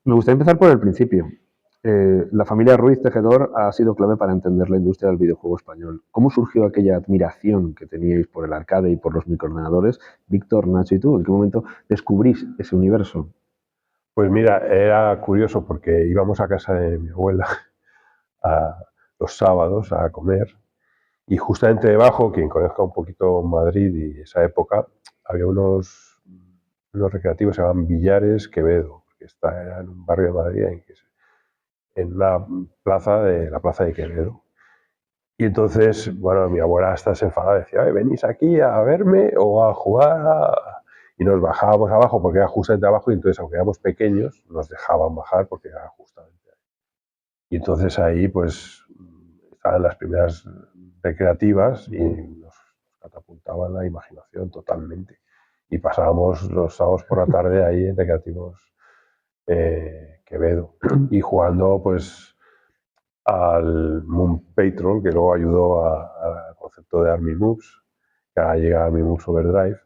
Me gustaría empezar por el principio. La familia Ruiz Tejedor ha sido clave para entender la industria del videojuego español. ¿Cómo surgió aquella admiración que teníais por el arcade y por los microordenadores? Víctor, Nacho y tú, ¿en qué momento descubrís ese universo? Pues mira, era curioso porque íbamos a casa de mi abuela a, los sábados a comer y justamente debajo, quien conozca un poquito Madrid y esa época, había unos recreativos que se llamaban Villares Quevedo, que era en un barrio de Madrid en una plaza la plaza de Quevedo. Y entonces, bueno, mi abuela hasta se enfadaba, decía, venís aquí a verme o a jugar Y nos bajábamos abajo porque era justamente abajo y entonces, aunque éramos pequeños, nos dejaban bajar porque era justamente ahí. Y entonces ahí, pues, estaban las primeras recreativas y nos catapultaban la imaginación totalmente. Y pasábamos los sábados por la tarde ahí en recreativos Quevedo y jugando, pues, al Moon Patrol, que luego ayudó al concepto de Army Moves, que ahora llega Army Moves Overdrive,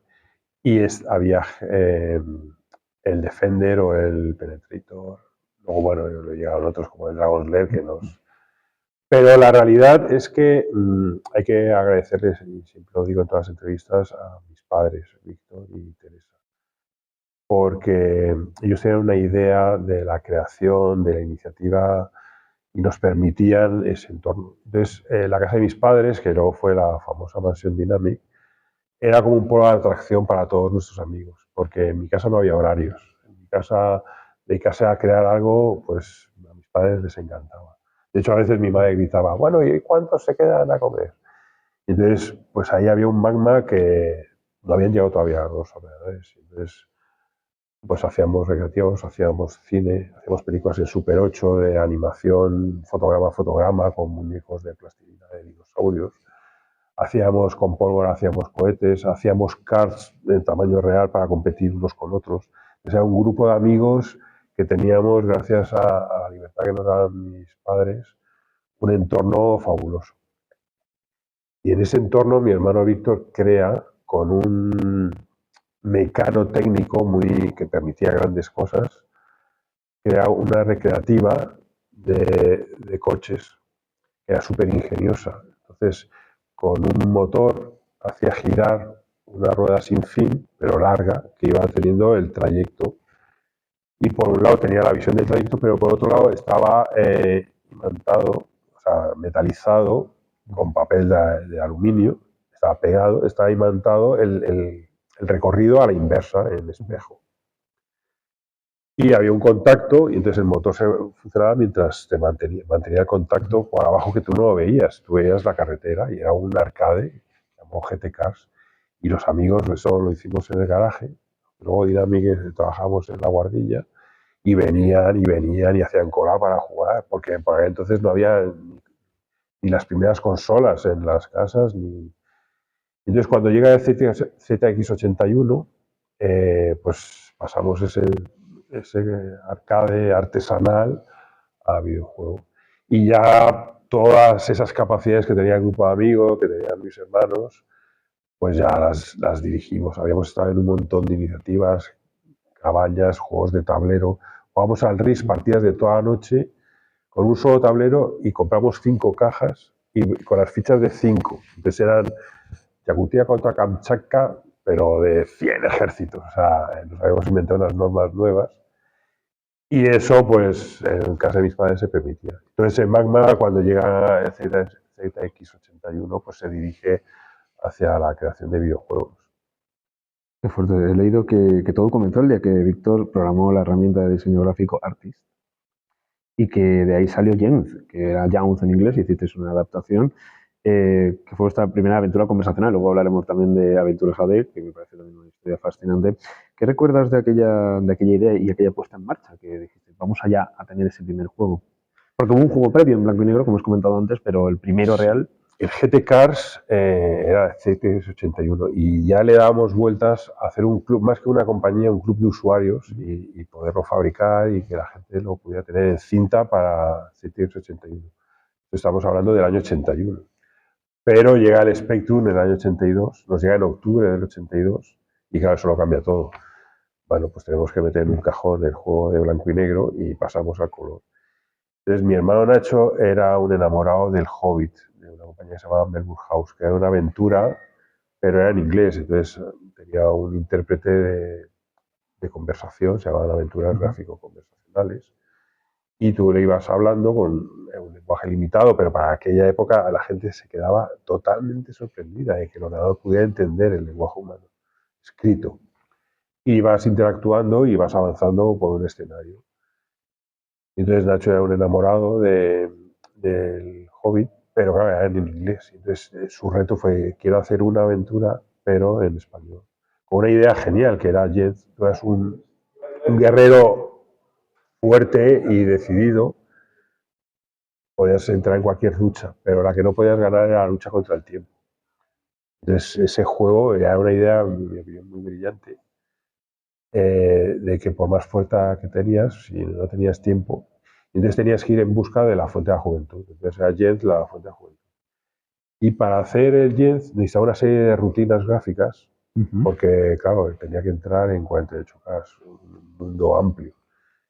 y había el Defender o el Penetrator. Luego, bueno, llegaron otros como el Dragon's Lair que nos... Pero la realidad es que hay que agradecerles, y siempre lo digo en todas las entrevistas, a mis padres, Víctor y Teresa, porque ellos tenían una idea de la creación, de la iniciativa y nos permitían ese entorno. Entonces, la casa de mis padres, que luego fue la famosa mansión Dynamic, era como un polo de atracción para todos nuestros amigos, porque en mi casa no había horarios. En mi casa, dedicarse a crear algo, pues a mis padres les encantaba. De hecho, a veces mi madre gritaba, bueno, ¿y cuántos se quedan a comer? Y entonces, pues ahí había un magma que no habían llegado todavía los ordenadores. Entonces, pues hacíamos recreativos, hacíamos cine, hacíamos películas en Super 8 de animación, fotograma a fotograma, con muñecos de plastilina de dinosaurios. Hacíamos con pólvora, hacíamos cohetes, hacíamos karts en tamaño real para competir unos con otros. O sea, un grupo de amigos que teníamos, gracias a la libertad que nos daban mis padres, un entorno fabuloso. Y en ese entorno mi hermano Víctor crea con un mecano técnico que permitía grandes cosas, crea una recreativa de coches, que era súper ingeniosa. Entonces, con un motor hacía girar una rueda sin fin, pero larga, que iba teniendo el trayecto. Y por un lado tenía la visión del trayecto, pero por otro lado estaba imantado, o sea, metalizado con papel de aluminio, estaba pegado, estaba imantado el recorrido a la inversa en el espejo. Y había un contacto y entonces el motor funcionaba mientras te mantenía el contacto por abajo, que tú no lo veías. Tú veías la carretera y era un arcade, llamado GT Cars, y los amigos, eso lo hicimos en el garaje. Luego Dynamic trabajamos en la guardilla y venían y hacían cola para jugar, porque por ahí entonces no había ni las primeras consolas en las casas. Entonces cuando llega el ZX81, pues pasamos ese arcade artesanal a videojuego. Y ya todas esas capacidades que tenía el grupo de amigos, que tenían mis hermanos, pues ya las dirigimos. Habíamos estado en un montón de iniciativas, cabañas, juegos de tablero. Jugábamos al RIS partidas de toda la noche con un solo tablero y compramos 5 cajas y con las fichas de 5. Entonces eran Yakutia contra Kamchatka, pero de 100 ejércitos. O sea, nos habíamos inventado unas normas nuevas. Y eso, pues, en casa de mis padres se permitía. Entonces, en Magma, cuando llega el ZX81, pues se dirige hacia la creación de videojuegos. Qué fuerte. He leído que todo comenzó el día que Víctor programó la herramienta de diseño gráfico Artist y que de ahí salió Jens, que era Jones en inglés, y hicisteis una adaptación, que fue vuestra primera aventura conversacional. Luego hablaremos también de Aventuras AD, que me parece también una historia fascinante. ¿Qué recuerdas de aquella idea y aquella puesta en marcha? Que dijiste, vamos allá a tener ese primer juego. Porque hubo un juego previo en blanco y negro, como os comentado antes, pero el primero real... El GT Cars era el ZX81 y ya le dábamos vueltas a hacer un club, más que una compañía, un club de usuarios y poderlo fabricar y que la gente lo pudiera tener en cinta para ZX81. Estamos hablando del año 81. Pero llega el Spectrum en el año 82, nos llega en octubre del 82, y claro, eso lo cambia todo. Bueno, pues tenemos que meter en un cajón el juego de blanco y negro y pasamos al color. Entonces, mi hermano Nacho era un enamorado del Hobbit, de una compañía que se llamaba Melbourne House, que era una aventura, pero era en inglés. Entonces, tenía un intérprete de conversación, se llamaban aventuras gráfico-conversacionales, y tú le ibas hablando con un lenguaje limitado, pero para aquella época la gente se quedaba totalmente sorprendida de que el ordenador pudiera entender el lenguaje humano escrito. Y vas interactuando y vas avanzando por un escenario. Entonces Nacho era un enamorado del Hobbit, pero claro, era en inglés. Entonces su reto fue, quiero hacer una aventura, pero en español. Con una idea genial, que era Jet, tú eras un guerrero fuerte y decidido, podías entrar en cualquier lucha, pero la que no podías ganar era la lucha contra el tiempo. Entonces ese juego era una idea muy brillante, de que por más fuerza que tenías, si no tenías tiempo, entonces tenías que ir en busca de la fuente de la juventud. Entonces era Jens la fuente de la juventud. Y para hacer el Jens necesitaba una serie de rutinas gráficas, porque claro, tenía que entrar en 48K, un mundo amplio.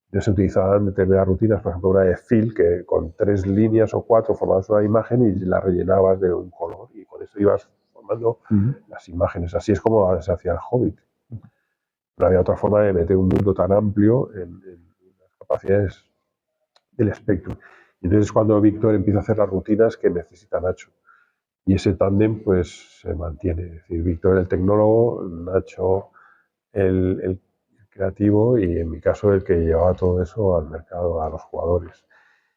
Entonces se utilizaban determinadas rutinas, por ejemplo una de fill, que con 3 líneas o 4 formabas una imagen y la rellenabas de un color, y con eso ibas formando las imágenes. Así es como se hacía el Hobbit. No había otra forma de meter un mundo tan amplio en las capacidades del espectro. Y entonces es cuando Víctor empieza a hacer las rutinas que necesita Nacho. Y ese tándem pues se mantiene. Es decir, Víctor el tecnólogo, Nacho el creativo, y en mi caso el que llevaba todo eso al mercado, a los jugadores.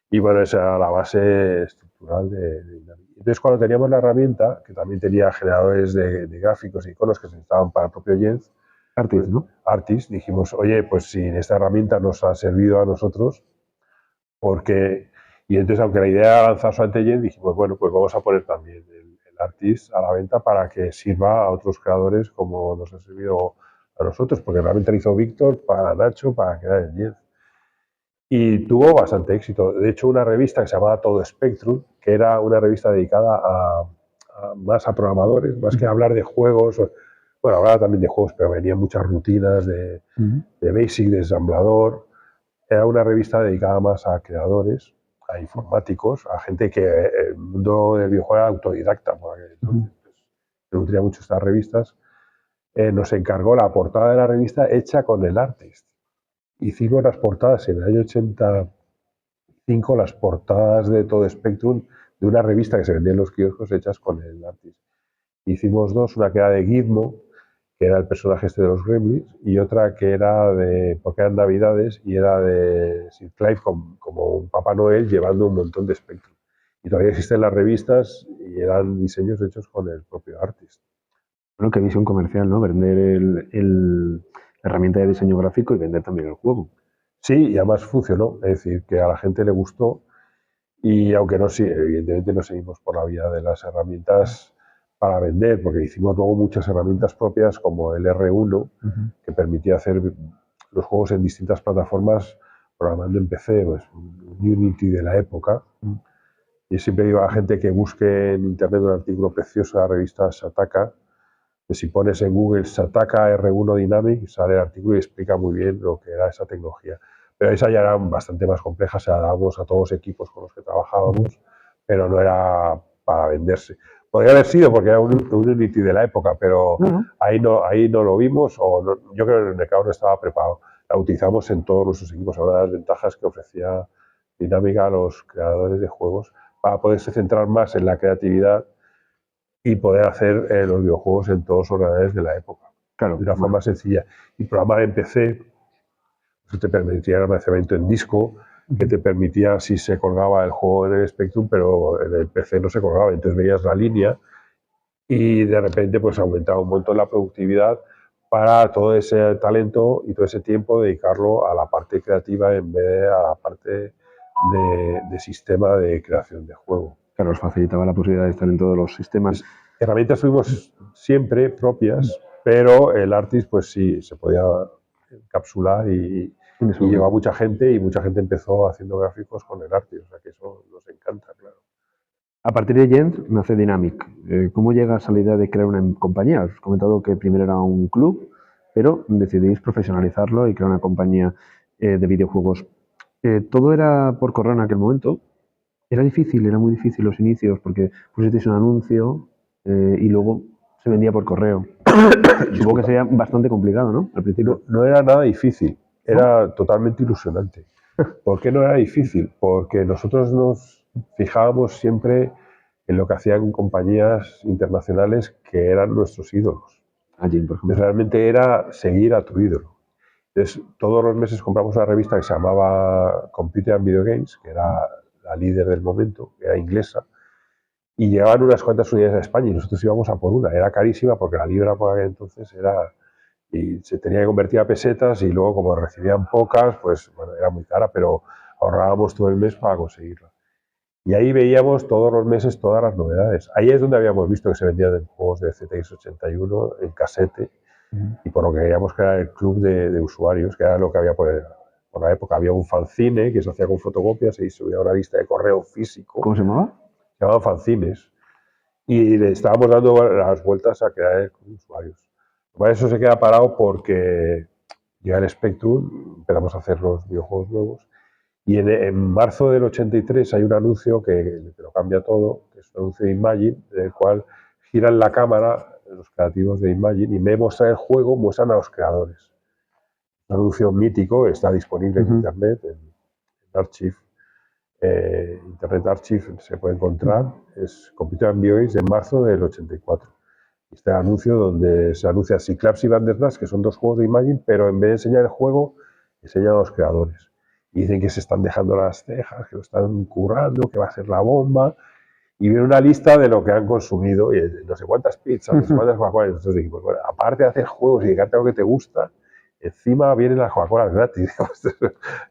Y bueno, esa era la base estructural de Dynamic. Entonces cuando teníamos la herramienta, que también tenía generadores de gráficos e iconos que se necesitaban para el propio Jens, Artist, ¿no? Artist, dijimos, oye, pues si esta herramienta nos ha servido a nosotros, porque... Y entonces, aunque la idea era lanzar solamente Jens, dijimos, bueno, pues vamos a poner también el Artist a la venta para que sirva a otros creadores como nos ha servido a nosotros, porque realmente lo hizo Víctor para Nacho, para crear el Jens. Y tuvo bastante éxito. De hecho, una revista que se llamaba Todo Spectrum, que era una revista dedicada más a programadores, más que a hablar de juegos. Bueno, hablaba también de juegos, pero venían muchas rutinas de Basic, de ensamblador. Era una revista dedicada más a creadores, a informáticos, a gente que el mundo del videojuego era autodidacta por aquel entonces. Se nutría mucho estas revistas. Nos encargó la portada de la revista hecha con el Artist. Hicimos las portadas en el año 85, las portadas de Todo Spectrum, de una revista que se vendía en los kioscos hechas con el Artist. Hicimos dos, una que era de Gizmo, que era el personaje este de los Gremlins, y otra que era de, porque eran Navidades, y era de Sir Clive como un Papá Noel llevando un montón de Spectrum. Y todavía existen las revistas y eran diseños hechos con el propio Artist. Bueno, qué visión comercial, ¿no? Vender la herramienta de diseño gráfico y vender también el juego. Sí, y además funcionó, es decir, que a la gente le gustó, y aunque no, sí, evidentemente no seguimos por la vía de las herramientas para vender, porque hicimos luego muchas herramientas propias como el R1, que permitía hacer los juegos en distintas plataformas programando en PC, pues Unity de la época. Y siempre digo a la gente que busque en internet un artículo precioso de la revista Sataka, que si pones en Google Sataka R1 Dynamic, sale el artículo y explica muy bien lo que era esa tecnología. Pero esa ya era bastante más compleja, se la dábamos a todos los equipos con los que trabajábamos, pero no era para venderse. Podría haber sido porque era un Unity de la época, pero ahí no lo vimos, o no, yo creo que el mercado no estaba preparado. La utilizamos en todos nuestros equipos, ahora las ventajas que ofrecía Dinámica a los creadores de juegos para poderse centrar más en la creatividad y poder hacer los videojuegos en todos los ordenadores de la época, Claro, de una forma sencilla. Y programar en PC, eso te permitía el almacenamiento en disco, que te permitía si se colgaba el juego en el Spectrum, pero en el PC no se colgaba, entonces veías la línea y de repente pues aumentaba un montón la productividad para todo ese talento y todo ese tiempo dedicarlo a la parte creativa en vez de a la parte de sistema de creación de juego. Claro, os facilitaba la posibilidad de estar en todos los sistemas. Herramientas tuvimos siempre propias, pero el Artist pues sí, se podía encapsular y llegó a mucha gente, y mucha gente empezó haciendo gráficos con el Artist, o sea que eso nos encanta, claro. A partir de Jens nace Dynamic. ¿Cómo llegas a la idea de crear una compañía? Os he comentado que primero era un club, pero decidís profesionalizarlo y crear una compañía de videojuegos. Todo era por correo en aquel momento. Era muy difícil los inicios porque pusisteis un anuncio y luego se vendía por correo. Supongo que sería bastante complicado, ¿no? Al principio. No era nada difícil, era totalmente ilusionante. ¿Por qué no era difícil? Porque nosotros nos fijábamos siempre en lo que hacían compañías internacionales que eran nuestros ídolos. Allí, por ejemplo. Realmente era seguir a tu ídolo. Entonces, todos los meses compramos una revista que se llamaba Computer and Video Games, que era la líder del momento, que era inglesa, y llegaban unas cuantas unidades a España y nosotros íbamos a por una. Era carísima porque la libra por aquel entonces era... y se tenía que convertir a pesetas y luego como recibían pocas, pues bueno, era muy cara, pero ahorrábamos todo el mes para conseguirla. Y ahí veíamos todos los meses todas las novedades. Ahí es donde habíamos visto que se vendían juegos de ZX81 en casete y por lo que queríamos crear el club de usuarios, que era lo que había por la época. Había un fanzine que se hacía con fotocopias y subía una lista de correo físico. ¿Cómo se llamaba? Se llamaban fanzines. Y le estábamos dando las vueltas a crear el club de usuarios. Bueno, eso se queda parado porque llega el Spectrum, empezamos a hacer los videojuegos nuevos. Y en marzo del 83 hay un anuncio que lo cambia todo, que es un anuncio de Imagine, en el cual giran la cámara los creativos de Imagine y en vez de mostrar el juego, muestran a los creadores. Un anuncio mítico, está disponible en internet, en Archive. Internet Archive se puede encontrar, es Computer and Video Games de marzo del 84. Este anuncio donde se anuncia Cyclops y Bandersnatch, que son dos juegos de Imagine, pero en vez de enseñar el juego, enseñan a los creadores. Y dicen que se están dejando las cejas, que lo están currando, que va a ser la bomba. Y viene una lista de lo que han consumido, y no sé cuántas pizzas, no sé cuántas Coca-Colas. Entonces dijimos, bueno, aparte de hacer juegos y dedicarte a lo que te gusta, encima vienen las Coca-Colas gratis.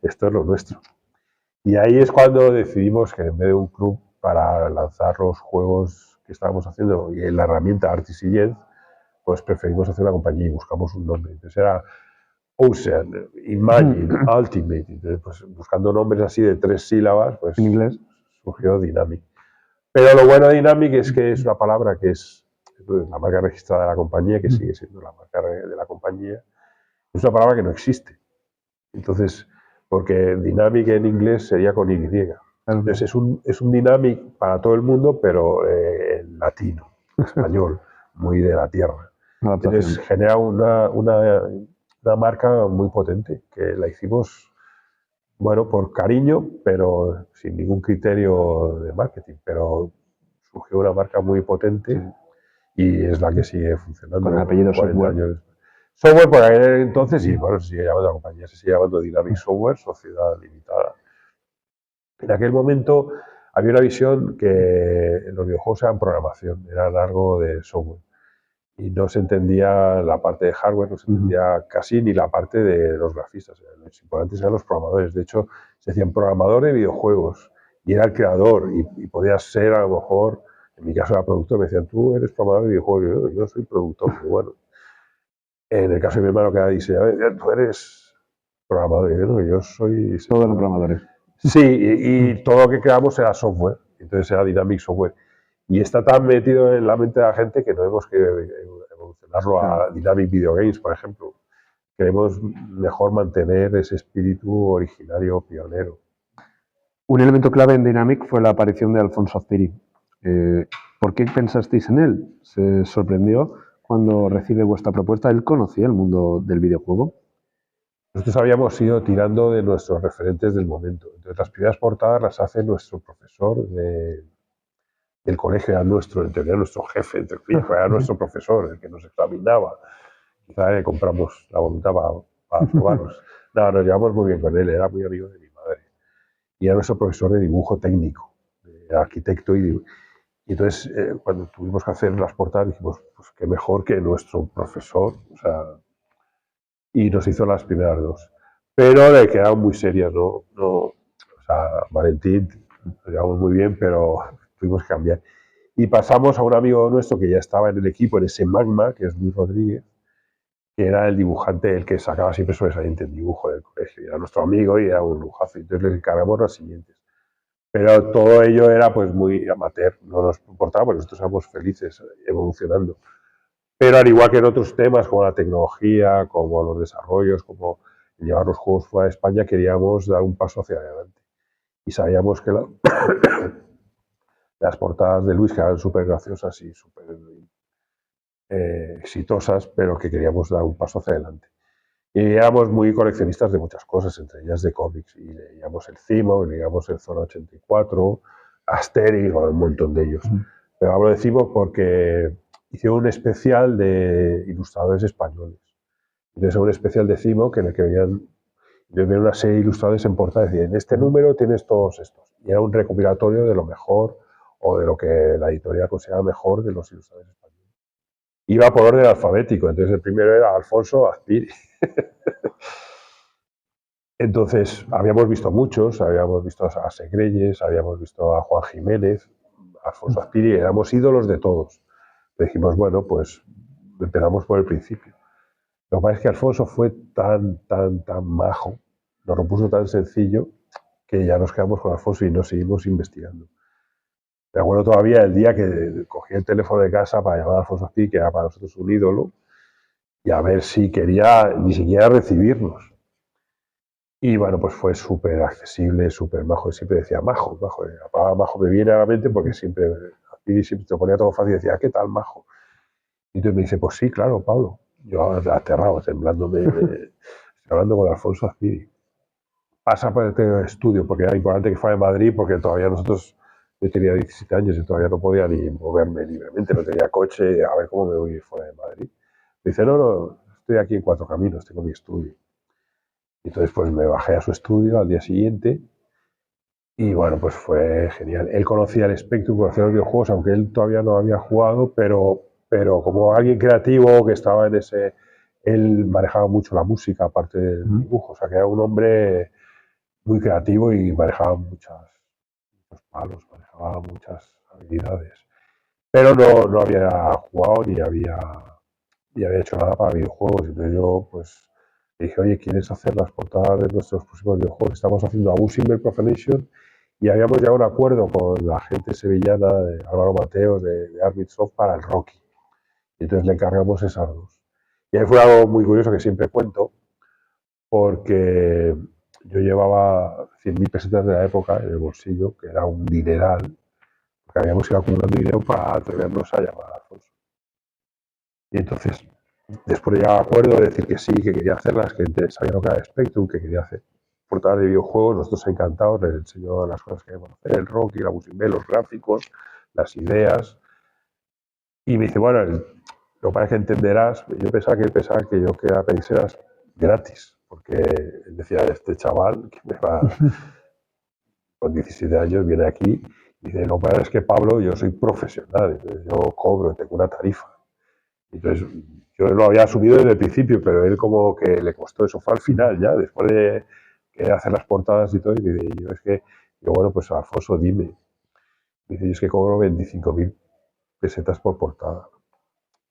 Esto es lo nuestro. Y ahí es cuando decidimos que en vez de un club para lanzar los juegos que estábamos haciendo y en la herramienta Artis y Jens, pues preferimos hacer una compañía y buscamos un nombre. Entonces era Ocean, Imagine, Ultimate. Entonces, pues buscando nombres así de 3 sílabas, pues en inglés surgió Dynamic. Pero lo bueno de Dynamic es que es una palabra que es la marca registrada de la compañía, que sigue siendo la marca de la compañía. Es una palabra que no existe. Entonces, porque Dynamic en inglés sería con Y. Entonces es un Dynamic para todo el mundo, pero en latino, español, muy de la tierra. Entonces genera una marca muy potente, que la hicimos, bueno, por cariño, pero sin ningún criterio de marketing. Pero surgió una marca muy potente y es la que sigue funcionando. Con el apellido 40 Software. años. Software por aquel entonces, y bueno, se sigue llamando la compañía, se sigue llamando Dynamic Software, Sociedad Limitada. En aquel momento había una visión que los videojuegos eran programación, eran algo de software. Y no se entendía la parte de hardware, no se entendía casi ni la parte de los grafistas. Los importantes eran los programadores. De hecho, se decían programador de videojuegos y era el creador y podías ser a lo mejor, en mi caso era productor, me decían, tú eres programador de videojuegos, yo no soy productor, pero bueno. En el caso de mi hermano que era diseñador, tú eres programador, y yo soy... Todos los programadores. Sí, y todo lo que creamos era software, entonces era Dynamic Software. Y está tan metido en la mente de la gente que no hemos que evolucionarlo a Dynamic Video Games, por ejemplo. Queremos mejor mantener ese espíritu originario pionero. Un elemento clave en Dynamic fue la aparición de Alfonso Azpiri. ¿Por qué pensasteis en él? ¿Se sorprendió cuando recibe vuestra propuesta? ¿Él conocía el mundo del videojuego? Nosotros habíamos ido tirando de nuestros referentes del momento. Entonces, las primeras portadas las hace nuestro profesor del colegio, era nuestro, en teoría nuestro jefe, entre comillas, era nuestro profesor, el que nos examinaba. Quizá le compramos la voluntad para probarnos. No, nos llevamos muy bien con él, era muy amigo de mi madre. Y era nuestro profesor de dibujo técnico, de arquitecto y entonces, cuando tuvimos que hacer las portadas, dijimos, pues qué mejor que nuestro profesor, o sea, y nos hizo las primeras dos. Pero le quedaron muy serias, o sea, Valentín, nos llevamos muy bien, pero tuvimos que cambiar. Y pasamos a un amigo nuestro que ya estaba en el equipo, en ese Magma, que es Luis Rodríguez, que era el dibujante, el que sacaba siempre sobresaliente en dibujo del colegio. Era nuestro amigo y era un lujazo. Entonces le encargamos las siguientes. pero todo ello era pues muy amateur, no nos importaba, porque nosotros éramos felices evolucionando. Pero al igual que en otros temas como la tecnología, como los desarrollos, como llevar los juegos fuera de España, queríamos dar un paso hacia adelante. Y sabíamos que las portadas de Luis, que eran súper graciosas y súper exitosas, pero que queríamos dar un paso hacia adelante. Y éramos muy coleccionistas de muchas cosas, entre ellas de cómics. Y leíamos el Cimo, leíamos el Zona 84, Asterix, bueno, un montón de ellos. Pero hablo de Cimo porque hicieron un especial de ilustradores españoles. Entonces, un especial de Cimo que en el que venían una serie de ilustradores en portada. Decían, en este número tienes todos estos. Y era un recopilatorio de lo mejor o de lo que la editorial consideraba mejor de los ilustradores españoles. Iba por orden alfabético, entonces el primero era Alfonso Azpiri. Entonces, habíamos visto muchos, habíamos visto a Segreyes, habíamos visto a Juan Jiménez, a Alfonso Azpiri, éramos ídolos de todos. Dijimos, bueno, pues empezamos por el principio. Lo que pasa es que Alfonso fue tan majo, nos lo puso tan sencillo, que ya nos quedamos con Alfonso y nos seguimos investigando. Me acuerdo todavía el día que cogí el teléfono de casa para llamar a Alfonso Azpiri, que era para nosotros un ídolo, y a ver si quería ni siquiera recibirnos. Y bueno, pues fue súper accesible, súper majo. Y siempre decía, majo, majo. La palabra majo me viene a la mente porque siempre te lo ponía todo fácil y decía, ¿qué tal, majo? Y entonces me dice, pues sí, claro, Pablo. Yo aterrado, temblándome, estoy hablando con Alfonso Azpiri. Pasa por el estudio, porque era importante que fuera en Madrid, porque todavía nosotros, yo tenía 17 años y todavía no podía ni moverme libremente, no tenía coche, a ver cómo me voy fuera de Madrid. Me dice, no, estoy aquí en Cuatro Caminos, tengo mi estudio. Y entonces pues me bajé a su estudio al día siguiente y bueno, pues fue genial. Él conocía el Spectrum, conocía los videojuegos, aunque él todavía no había jugado, pero como alguien creativo que estaba en ese... Él manejaba mucho la música, aparte del dibujo, o sea que era un hombre muy creativo y manejaba muchos palos, manejaba muchas habilidades. Pero no había jugado ni había hecho nada para videojuegos. Entonces yo pues le dije, oye, ¿quieres hacer las portadas de nuestros próximos videojuegos? Estamos haciendo Abuse Symbol Profanation y habíamos llegado a un acuerdo con la gente sevillana de Álvaro Mateos de Arbit Soft para el Rocky. Y entonces le encargamos esas dos. Y ahí fue algo muy curioso que siempre cuento, porque yo llevaba 100.000 pesetas de la época en el bolsillo, que era un dineral, porque habíamos ido acumulando dinero para atrevernos a llamar a Alfonso. Y entonces, después de llegar a acuerdo de decir que sí, que quería hacerlas, que sabía lo que era Spectrum, que quería hacer portadas de videojuegos, nosotros encantados, les enseñó las cosas que queríamos hacer, el rock y la música, los gráficos, las ideas. Y me dice, bueno, lo que pasa es que entenderás, yo pensaba que él pensaba que yo quería pedírselas gratis, porque él decía, este chaval que me va con 17 años viene aquí y dice, lo que pasa es que Pablo, yo soy profesional, entonces yo cobro, tengo una tarifa. Entonces, yo lo había asumido desde el principio, pero él como que le costó eso. Fue al final ya, después de hacer las portadas y todo, y me dice, yo es que, yo, bueno, pues Alfonso, dime. Me dice, yo es que cobro 25.000 pesetas por portada.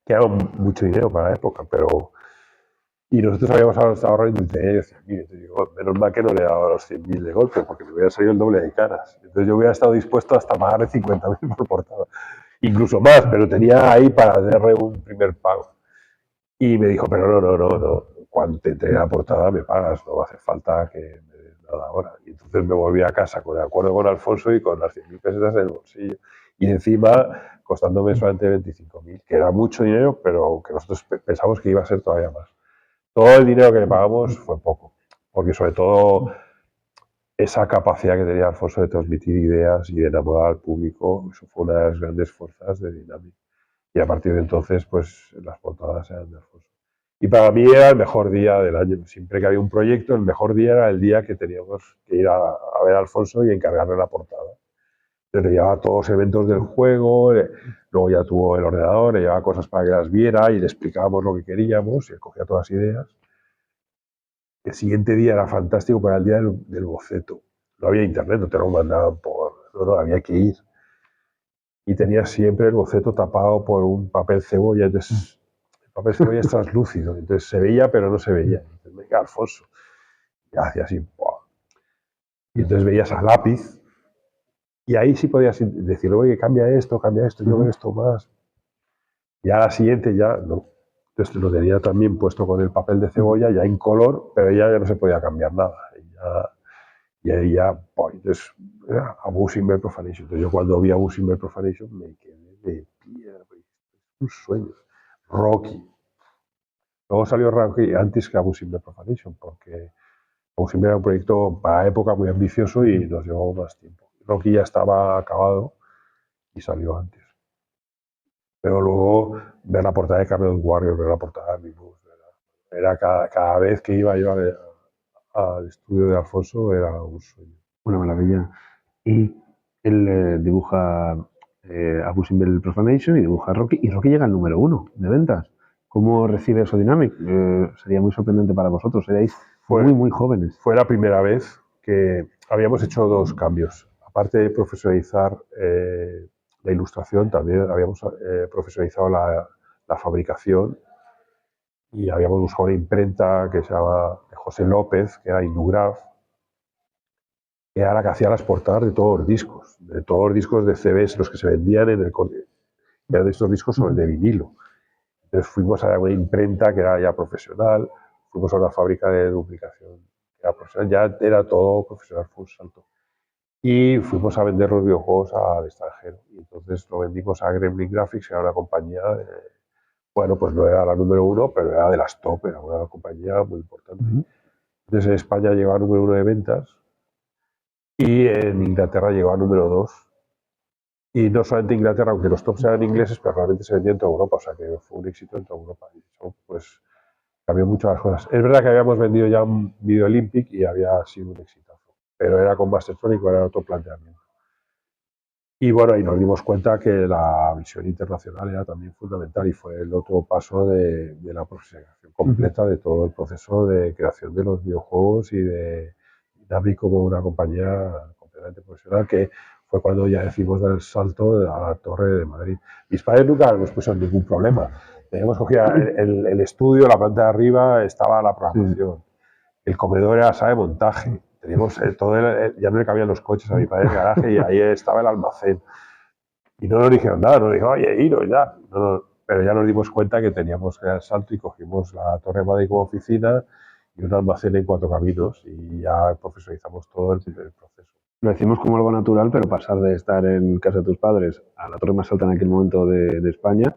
Que era mucho dinero para la época, pero... Y nosotros habíamos ahorrado y decía, mire, te digo, menos mal que no le he dado los 100.000 de golpe, porque me hubiera salido el doble de caras. Entonces yo hubiera estado dispuesto hasta pagarle 50.000 por portada. Incluso más, pero tenía ahí para darle un primer pago. Y me dijo, pero no, cuando te entregue la portada me pagas, no va a hacer falta que me des nada ahora. Y entonces me volví a casa con el acuerdo con Alfonso y con las 100.000 pesetas en el bolsillo. Y encima costándome solamente 25.000, que era mucho dinero, pero que nosotros pensamos que iba a ser todavía más. Todo el dinero que le pagamos fue poco, porque sobre todo esa capacidad que tenía Alfonso de transmitir ideas y de enamorar al público, eso fue una de las grandes fuerzas de Dynamic. Y a partir de entonces, pues las portadas eran de Alfonso. Y para mí era el mejor día del año. Siempre que había un proyecto, el mejor día era el día que teníamos que ir a ver a Alfonso y encargarle la portada. Entonces le llevaba todos los eventos del juego, luego ya tuvo el ordenador, le llevaba cosas para que las viera y le explicábamos lo que queríamos y él cogía todas las ideas. El siguiente día era fantástico para el día del boceto. No había internet, no te lo mandaban no, había que ir. Y tenía siempre el boceto tapado por un papel cebolla. Entonces, el papel cebolla es translúcido, entonces se veía, pero no se veía. Entonces, venga, Alfonso. Y hacía así, ¡buah! Y entonces veías a lápiz Y ahí sí podías decir, oye, cambia esto, yo veo esto más. Y a la siguiente ya no. Entonces lo tenía también puesto con el papel de cebolla, ya en color, pero ya no se podía cambiar nada. Y ahí ya, pues, entonces, era Abusing by Profanation. Entonces yo cuando vi Abusing by Profanation me quedé de piedra, es un sueño. Rocky. Luego salió Rocky antes que Abusing by Profanation, porque Abusing era un proyecto para la época muy ambicioso y nos llevó más tiempo. Rocky ya estaba acabado y salió antes. Pero luego ver la portada de Cameron Warrior, ver la portada de Minus, era cada vez que iba yo al estudio de Alfonso era un sueño. Una maravilla. Y él dibuja Abu Simbel Profanation y dibuja Rocky, y Rocky llega al número 1 de ventas. ¿Cómo recibe eso Dynamic? Sería muy sorprendente para vosotros, seréis muy jóvenes. Fue la primera vez que habíamos hecho dos cambios. Aparte de profesionalizar la ilustración, también habíamos profesionalizado la fabricación y habíamos buscado una imprenta que se llama José López, que era Indugraph, que era la que hacía las portadas de todos los discos de CBs, los que se vendían en el colegio. Eran de estos discos sobre de vinilo. Entonces fuimos a una imprenta que era ya profesional, fuimos a una fábrica de duplicación que era profesional, ya era todo profesional, fue un salto. Y fuimos a vender los videojuegos al extranjero. Y entonces lo vendimos a Gremlin Graphics, que era una compañía, bueno, pues no era la número 1, pero era de las top, era una compañía muy importante. Entonces en España llegó a número 1 de ventas y en Inglaterra llegó a número 2. Y no solamente Inglaterra, aunque los tops eran ingleses, pero realmente se vendía en toda Europa, o sea que fue un éxito en toda Europa. Y eso, pues, cambió mucho las cosas. Es verdad que habíamos vendido ya un Video Olympic y había sido un exitazo, pero era con Mastertronic, era otro planteamiento. Y bueno, y nos dimos cuenta que la visión internacional era también fundamental y fue el otro paso de la profesionalización completa de todo el proceso de creación de los videojuegos y de Dynamic como una compañía completamente profesional, que fue cuando ya decidimos dar el salto a la Torre de Madrid. Mis padres nunca nos pusieron ningún problema. Teníamos cogida el estudio, la planta de arriba estaba la programación. El comedor era la sala de montaje. Teníamos ya no le cabían los coches a mi padre en el garaje y ahí estaba el almacén. Y no nos dijeron nada, nos dijeron, oye, iros ya. Pero ya nos dimos cuenta que teníamos que dar el salto y cogimos la Torre de Madrid como oficina y un almacén en Cuatro Caminos y ya profesionalizamos todo el proceso. Lo decimos como algo natural, pero pasar de estar en casa de tus padres a la torre más alta en aquel momento de España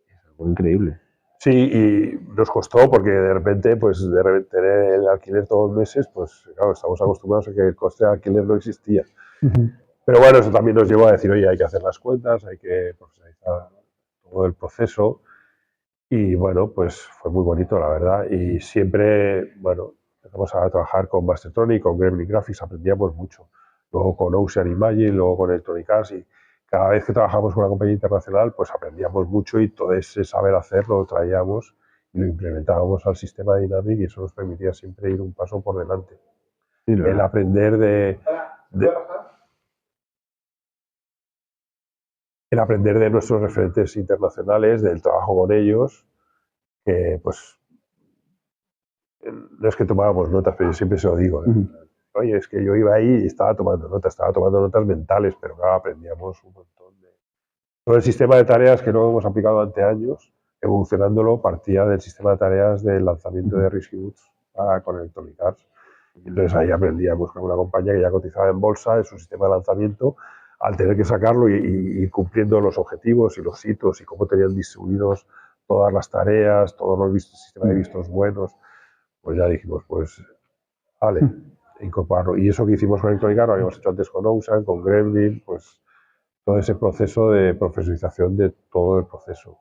es algo increíble. Sí, y nos costó porque de repente tener el alquiler todos los meses, pues claro, estamos acostumbrados a que el coste de alquiler no existía. Pero bueno, eso también nos llevó a decir, oye, hay que hacer las cuentas, hay que profesionalizar todo el proceso. Y bueno, pues fue muy bonito, la verdad. Y siempre, bueno, empezamos a trabajar con Mastertronic, con Gremlin Graphics, aprendíamos mucho. Luego con Ocean Imagine, luego con Electronic Arts. Y cada vez que trabajamos con una compañía internacional, pues aprendíamos mucho y todo ese saber hacer lo traíamos y lo implementábamos al sistema Dynamic y eso nos permitía siempre ir un paso por delante. Sí, El aprender el aprender de nuestros referentes internacionales, del trabajo con ellos, que pues no es que tomábamos notas, pero yo siempre se lo digo. Oye, es que yo iba ahí y estaba tomando notas mentales, pero claro, aprendíamos un montón de... Todo el sistema de tareas que luego hemos aplicado durante años, evolucionándolo, partía del sistema de tareas del lanzamiento de Risky Boots con Electronic Arts. Entonces ahí aprendíamos con una compañía que ya cotizaba en bolsa en su sistema de lanzamiento, al tener que sacarlo y ir cumpliendo los objetivos y los hitos y cómo tenían distribuidos todas las tareas, todos los sistemas de vistos buenos, pues ya dijimos, pues vale, incorporarlo. Y eso que hicimos con Electronic Arts lo habíamos hecho antes con Ocean, con Gremlin, pues todo ese proceso de profesionalización de todo el proceso.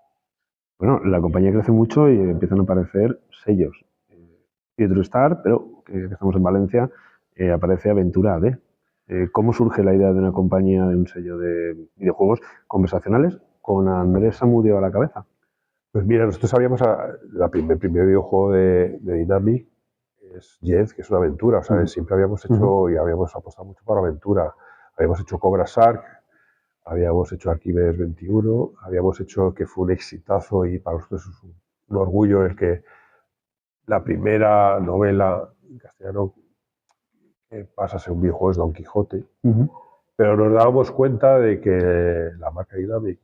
Bueno, la compañía crece mucho y empiezan a aparecer sellos. TrueStar, pero que estamos en Valencia, aparece Aventura AD. ¿Cómo surge la idea de una compañía, de un sello de videojuegos conversacionales con Andrés Samudio a la cabeza? Pues mira, nosotros sabíamos el primer videojuego de Dynamic es Jet, que es una aventura. O sea, siempre habíamos hecho y habíamos apostado mucho por aventura. Habíamos hecho Cobra Shark, habíamos hecho Arquímedes 21, habíamos hecho, que fue un exitazo y para nosotros es un orgullo el que la primera novela en castellano que pasa a ser un videojuego es Don Quijote. Pero nos dábamos cuenta de que la marca Dynamic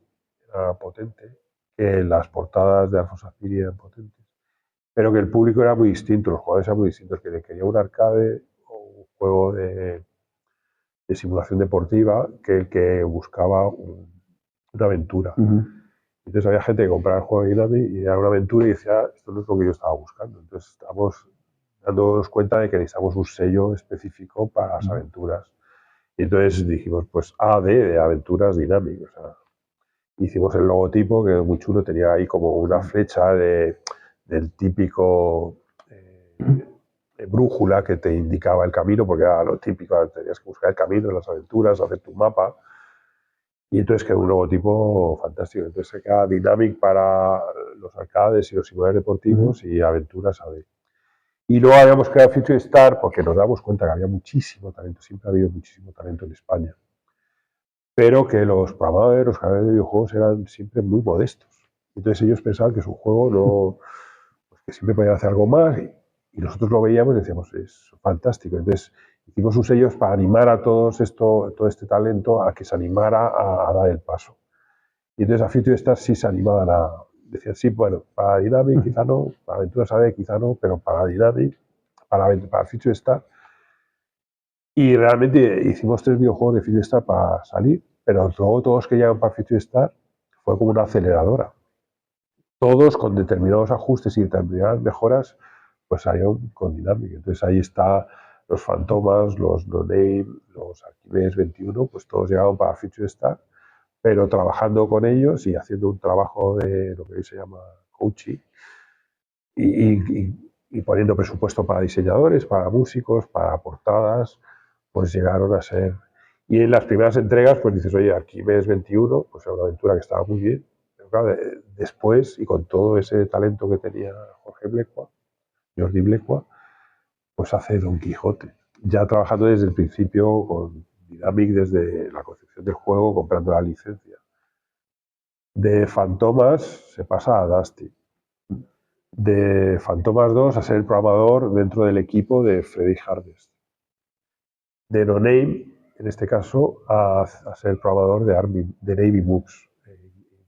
era potente, que las portadas de Alpha Sapphire eran potentes, pero que el público era muy distinto, los jugadores eran muy distintos, que quería un arcade o un juego de simulación deportiva que el que buscaba una aventura. Entonces había gente que compraba el juego de Dynamic y era una aventura y decía, esto no es lo que yo estaba buscando. Entonces estábamos dándonos cuenta de que necesitamos un sello específico para las aventuras. Y entonces dijimos, pues AD de Aventuras Dynamic. O sea, hicimos el logotipo, que es muy chulo, tenía ahí como una flecha del típico brújula que te indicaba el camino, porque era lo típico, tenías que buscar el camino en las aventuras, hacer tu mapa. Y entonces quedó un logotipo fantástico. Entonces se queda Dynamic para los arcades y los simuladores deportivos y Aventuras AD. Y luego habíamos creado Future Star porque nos damos cuenta que había muchísimo talento, siempre ha habido muchísimo talento en España, pero que los programadores, los creadores de videojuegos eran siempre muy modestos. Entonces ellos pensaban que su juego no, pues que siempre podían hacer algo más y nosotros lo veíamos y decíamos, es fantástico. Entonces hicimos un sello para animar a todo este talento a que se animara a dar el paso. Y entonces a Future Stars sí se animaban a decir, sí, bueno, para Dynamic quizá no, para Aventuras AD quizá no, pero para Dynamic, para Future Stars. Y realmente hicimos 3 videojuegos de Future Stars para salir, pero luego todos que llegan para Future Stars fue como una aceleradora. Todos con determinados ajustes y determinadas mejoras, pues salieron con Dynamic. Entonces ahí está los Fantomas, los No Name, los Archimedes 21, pues todos llegaron para Future Stars, pero trabajando con ellos y haciendo un trabajo de lo que hoy se llama coaching y poniendo presupuesto para diseñadores, para músicos, para portadas, pues llegaron a ser. Y en las primeras entregas, pues dices, oye, Archimedes 21, pues era una aventura que estaba muy bien. Pero claro, después, y con todo ese talento que tenía Jorge Blecua, Jordi Blecua, pues hace Don Quijote. Ya trabajando desde el principio con Dynamic, desde la concepción del juego, comprando la licencia. De Fantomas se pasa a Dusty. De Fantomas 2 a ser el programador dentro del equipo de Freddy Harvest. De No Name, en este caso, a ser el programador de Navy Moves,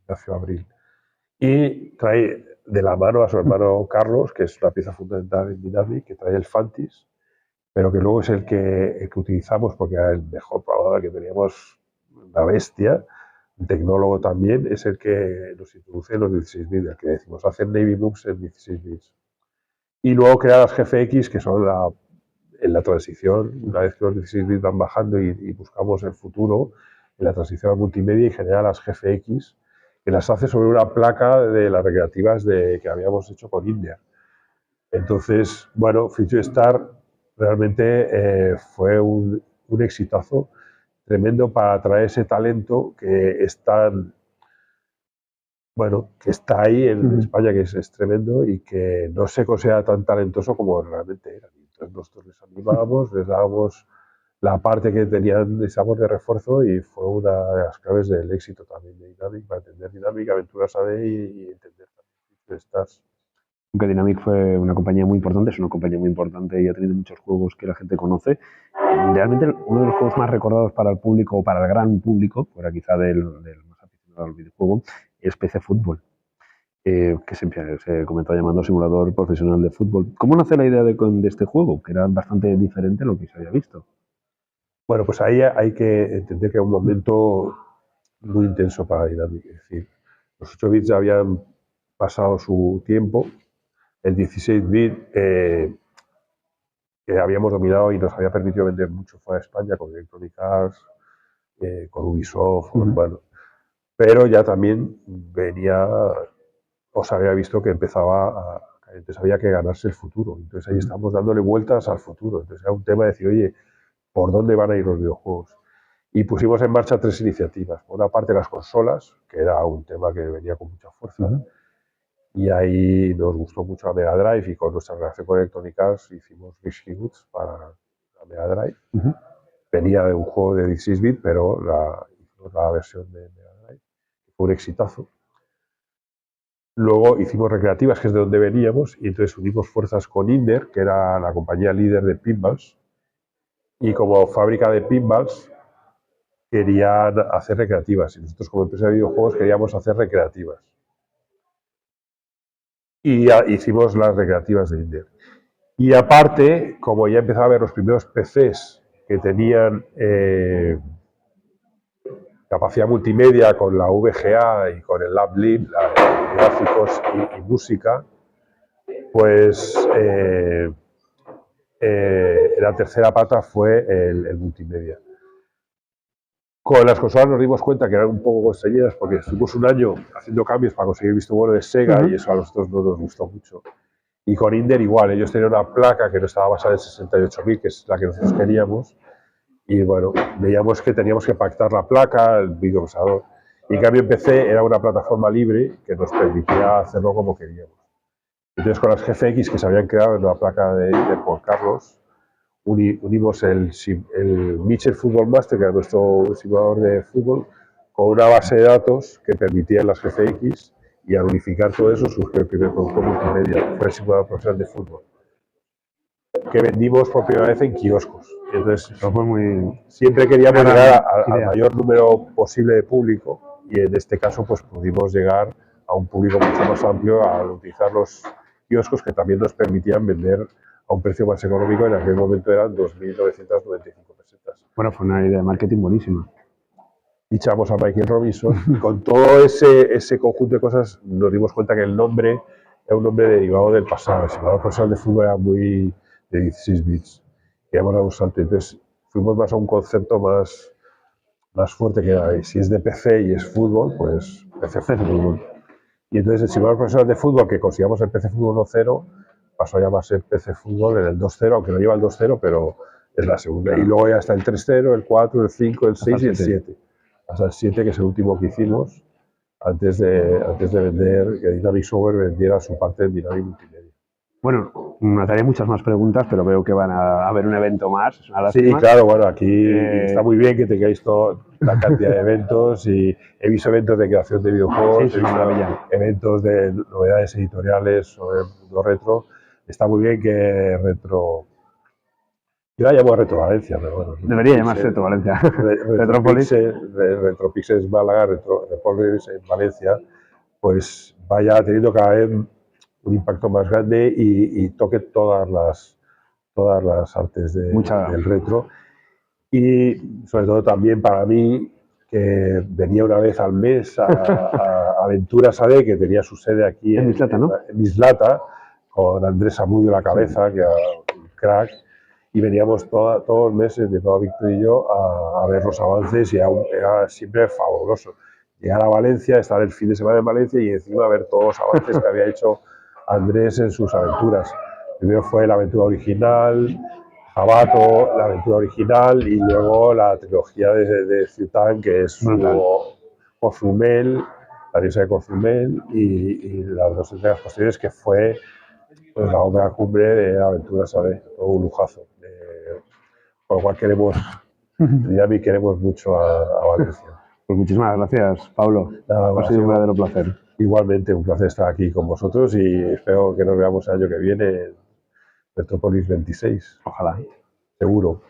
Ignacio Abril. Y trae de la mano a su hermano Carlos, que es una pieza fundamental en Dynamic, que trae el Fantis, pero que luego es el que utilizamos porque era el mejor programador que teníamos, una bestia, un tecnólogo también, es el que nos introduce en los 16 bits, el que decimos hacer Navy Moves en 16 bits. Y luego crear las GFX, que son en la transición, una vez que los 16 bits van bajando y buscamos el futuro, en la transición a multimedia y genera las GFX, que las hace sobre una placa de las recreativas que habíamos hecho con India. Entonces, bueno, Future Star realmente fue un exitazo tremendo para atraer ese talento que es tan, bueno, que está ahí en España, que es tremendo y que no se considera tan talentoso como realmente era. Entonces nosotros les animábamos, les dábamos la parte que tenían, necesitábamos de refuerzo y fue una de las claves del éxito también de Dynamic, para entender Dynamic, Aventuras AD y entender también estas. Aunque Dynamic fue una compañía muy importante, es una compañía muy importante y ha tenido muchos juegos que la gente conoce. Realmente uno de los juegos más recordados para el público, o para el gran público, fuera quizá del más aficionado al videojuego, es PC Fútbol, que se comenzó llamando simulador profesional de fútbol. ¿Cómo nace la idea de este juego? Que era bastante diferente a lo que se había visto. Bueno, pues ahí hay que entender que era un momento muy intenso para Dynamic. Es decir, los 8 bits ya habían pasado su tiempo, el 16 bit que habíamos dominado y nos había permitido vender mucho fuera de España con Electronic Arts, con Ubisoft, bueno, pero ya también venía, o se había visto que entonces había que ganarse el futuro. Entonces ahí estamos dándole vueltas al futuro. Entonces era un tema de decir, oye, ¿por dónde van a ir los videojuegos? Y pusimos en marcha 3 iniciativas. Por una parte las consolas, que era un tema que venía con mucha fuerza. Y ahí nos gustó mucho la Mega Drive y con nuestra relación con Electronic Arts hicimos Risky Goods para la Mega Drive. Venía de un juego de 16 bits, pero hicimos la versión de Mega Drive. Fue un exitazo. Luego hicimos Recreativas, que es de donde veníamos, y entonces unimos fuerzas con Inder, que era la compañía líder de pinballs. Y como fábrica de pinballs, querían hacer recreativas y nosotros como empresa de videojuegos queríamos hacer recreativas. Y hicimos las recreativas de Inder. Y aparte, como ya empezaba a ver los primeros PCs que tenían capacidad multimedia con la VGA y con el LabLib, gráficos y música, pues la tercera pata fue el multimedia. Con las consolas nos dimos cuenta que eran un poco conseguidas porque estuvimos un año haciendo cambios para conseguir visto bueno de Sega y eso a nosotros no nos gustó mucho. Y con Inder igual, ellos tenían una placa que no estaba basada en 68.000, que es la que nosotros queríamos, y bueno, veíamos que teníamos que pactar la placa, el videoprocesador. Y en cambio en PC era una plataforma libre que nos permitía hacerlo como queríamos. Entonces con las GFX que se habían creado en la placa de Inder por Carlos, unimos el Mitchell Football Master, que era nuestro simulador de fútbol, con una base de datos que permitía las GFX y al unificar todo eso surgió el primer producto multimedia, fue el simulador profesional de fútbol, que vendimos por primera vez en kioscos. Entonces, siempre queríamos llegar al mayor número posible de público y en este caso pues pudimos llegar a un público mucho más amplio al utilizar los kioscos que también nos permitían vender a un precio más económico, en aquel momento eran 2.995 pesetas. Bueno, fue una idea de marketing buenísima. Fichamos a Michael Robinson y con todo ese conjunto de cosas nos dimos cuenta que el nombre era un nombre derivado del pasado. El simulador profesional de fútbol era muy de 16 bits. Queríamos dar un salto. Entonces fuimos más a un concepto más fuerte que era, si es de PC y es fútbol, pues PC fútbol. Y entonces el simulador profesional de fútbol, que consideramos el PC fútbol 1.0, pasó a llamarse PC fútbol en el 2.0, aunque no lleva el 2.0, pero es la segunda. Claro. Y luego ya está el 3.0, el 4, el 5, el 6 y el 7. Hasta el 7, que es el último que hicimos, antes de vender, que Dynamic Software vendiera su parte en Dynamic Multimedia. Bueno, me haré muchas más preguntas, pero veo que van a haber un evento más. Es una lástima. Sí, claro, bueno, aquí está muy bien que tengáis toda la cantidad de eventos y he visto eventos de creación de videojuegos, sí, he visto eventos de novedades editoriales sobre el mundo retro. Está muy bien que Retro... Yo la llamo Retro Valencia, pero bueno. Debería llamarse Retro Valencia. Retropixels Málaga, Retropolis en Valencia, pues vaya teniendo cada vez un impacto más grande y toque todas las artes del retro. Y sobre todo también para mí, que venía una vez al mes a Aventuras AD, que tenía su sede aquí en Mislata, ¿no? En Mislata, con Andrés Amudio a la cabeza, que era un crack, y veníamos todos los meses, de todo Víctor y yo, a ver los avances y era siempre fabuloso. Llegar a Valencia, estar el fin de semana en Valencia y encima ver todos los avances que había hecho Andrés en sus aventuras. Primero fue la aventura original, Jabato, la aventura original y luego la trilogía de Ciután, que es Cozumel, la diosa de Cozumel y las dos entregas posteriores, que fue pues, la obra cumbre de Aventuras AD, todo un lujazo. Por lo cual queremos mucho a Valencia. Pues muchísimas gracias, Pablo. Ha sido un verdadero placer. Igualmente, un placer estar aquí con vosotros y espero que nos veamos el año que viene en Retropolis 26. Ojalá. Seguro.